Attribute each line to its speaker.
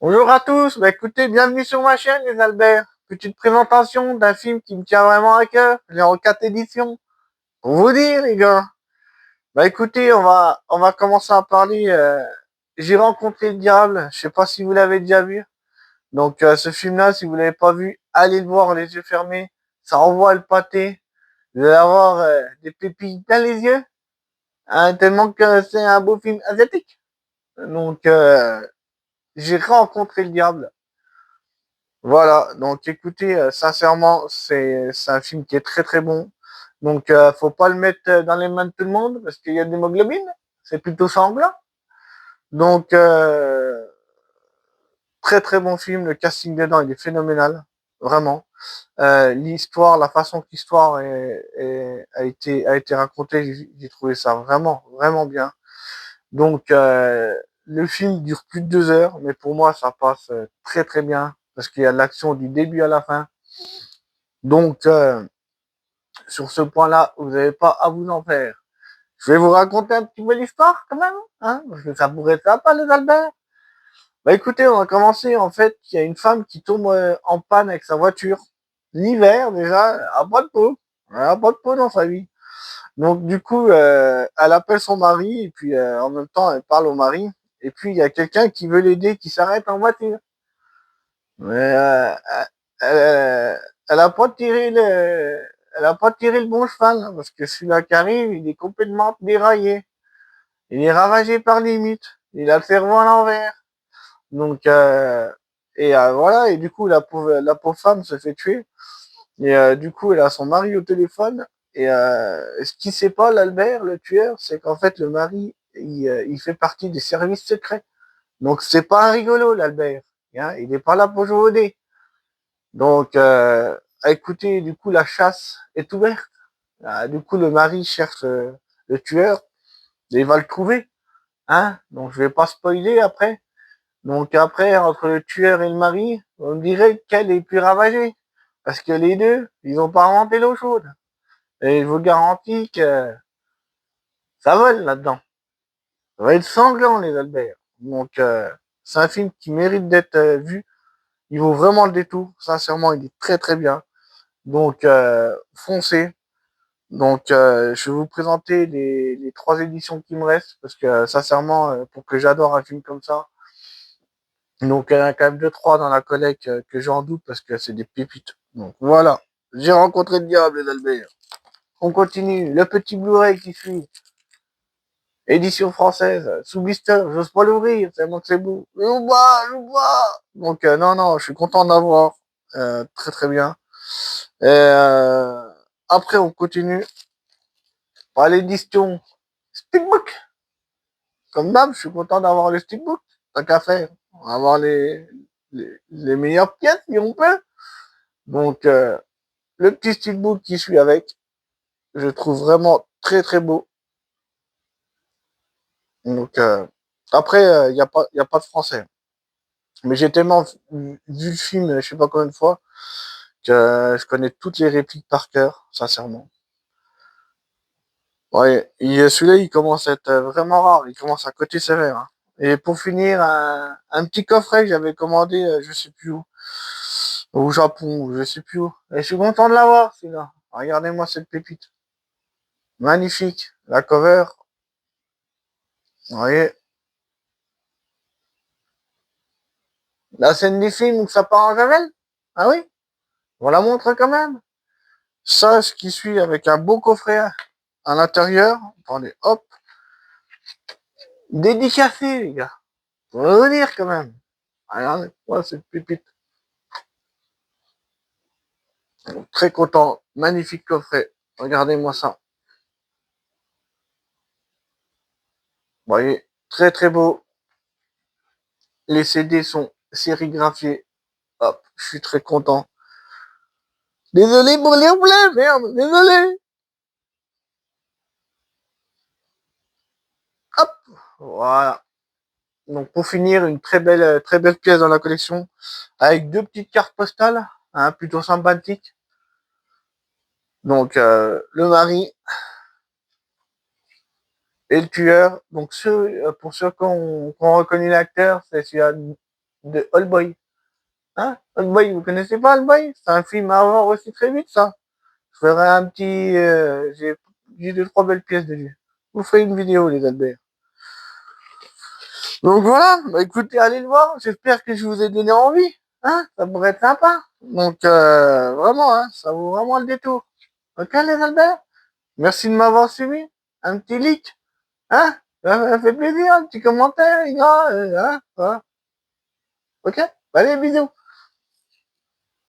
Speaker 1: Bonjour à tous, écoutez, bienvenue sur ma chaîne les Albert. Petite présentation d'un film qui me tient vraiment à cœur, j'ai en 4 éditions. Pour vous dire les gars, écoutez, on va commencer à parler. J'ai rencontré le diable, je sais pas si vous l'avez déjà vu. Donc ce film-là, si vous l'avez pas vu, allez le voir les yeux fermés. Ça envoie le pâté. Vous allez avoir des pépilles plein les yeux, hein, tellement que c'est un beau film asiatique. Donc j'ai rencontré le diable. Voilà, donc écoutez, sincèrement, c'est un film qui est très très bon. Donc faut pas le mettre dans les mains de tout le monde parce qu'il y a de l'hémoglobine, c'est plutôt sanglant. Donc très très bon film, le casting dedans il est phénoménal, vraiment. L'histoire, la façon que l'histoire a été racontée, j'ai trouvé ça vraiment vraiment bien. Donc le film dure plus de 2 heures, mais pour moi ça passe très très bien parce qu'il y a de l'action du début à la fin. Donc, sur ce point-là, vous n'avez pas à vous en faire. Je vais vous raconter un petit peu l'histoire quand même, hein, parce que ça pourrait être sympa, les Albert. Écoutez, on va commencer. En fait, il y a une femme qui tombe en panne avec sa voiture. L'hiver, déjà, elle a pas de peau. Elle a pas de peau dans sa vie. Donc, du coup, elle appelle son mari, et puis en même temps, elle parle au mari. Et puis, il y a quelqu'un qui veut l'aider, qui s'arrête en voiture. Mais elle a pas tiré elle a pas tiré le bon cheval, hein, parce que celui-là qui arrive, il est complètement déraillé. Il est ravagé par les mythes. Il a le cerveau à l'envers. Donc, voilà, et du coup, la pauvre femme se fait tuer. Et du coup, elle a son mari au téléphone. Et ce qu'il sait pas, l'Albert, le tueur, c'est qu'en fait, le mari, il fait partie des services secrets. Donc, c'est pas un rigolo, l'Albert. Hein, il n'est pas là pour jouer au dé. Donc, écoutez, du coup, la chasse est ouverte. Du coup, le mari cherche le tueur et il va le trouver. Hein, donc, je vais pas spoiler après. Donc, après, entre le tueur et le mari, on dirait quel est plus ravagé. Parce que les deux, ils ont pas inventé l'eau chaude. Et je vous garantis que ça vole là-dedans. Ça va être sanglant, les Albert. Donc, c'est un film qui mérite d'être vu. Il vaut vraiment le détour. Sincèrement, il est très très bien. Donc, foncez. Donc, je vais vous présenter les 3 éditions qui me restent, parce que sincèrement, pour que j'adore un film comme ça, donc il y en a quand même 2-3 dans la collecte que j'en doute, parce que c'est des pépites. Donc voilà, j'ai rencontré le diable, d'Albert. On continue, le petit Blu-ray qui suit, édition française, sous blister, j'ose pas l'ouvrir, tellement que c'est beau. Je vois. Donc non, non, je suis content d'avoir, très très bien. Et après, on continue par l'édition Stickbook. Comme d'hab, je suis content d'avoir le steelbook. Tant qu'à faire, on va avoir les meilleures pièces si on peut. Donc, le petit steelbook qui suit avec, je trouve vraiment très très beau. Donc, après, y a pas de français. Mais j'ai tellement vu le film, je sais pas combien de fois, que je connais toutes les répliques par cœur, sincèrement. Ouais, celui-là, il commence à être vraiment rare. Il commence à côté sévère, hein. Et pour finir, un petit coffret que j'avais commandé, je sais plus où. Au Japon, je sais plus où. Et je suis content de l'avoir, celui-là. Regardez-moi cette pépite. Magnifique. La cover. Vous voyez. La scène du film où ça part en javel. Ah oui. On la montre quand même. Ça, ce qui suit avec un beau coffret à l'intérieur. Attendez, hop. Dédicacé, les gars. Faut le dire quand même. Regardez-moi cette pépite. Très content. Magnifique coffret. Regardez-moi ça. Vous voyez. Très très beau. Les CD sont sérigraphiés. Hop. Je suis très content. Désolé pour les problèmes, merde, désolé. Hop, voilà. Donc pour finir, une très belle pièce dans la collection, avec 2 petites cartes postales, hein, plutôt sympathiques. Donc le mari et le tueur. Donc pour ceux qui ont reconnu l'acteur, c'est celui de Oldboy. Hein, Oldboy, vous connaissez pas Oldboy? C'est un film à voir aussi très vite, ça. Je ferai un petit... j'ai deux, trois belles pièces dessus. Je vous ferai une vidéo, les Albert. Donc voilà, bah écoutez, allez le voir. J'espère que je vous ai donné envie. Hein, ça pourrait être sympa. Donc vraiment, hein, ça vaut vraiment le détour. Ok, les Albert? Merci de m'avoir suivi. Un petit like. Hein? Ça fait plaisir, un petit commentaire, les gars. Hein? Voilà. Ok? Allez, bisous.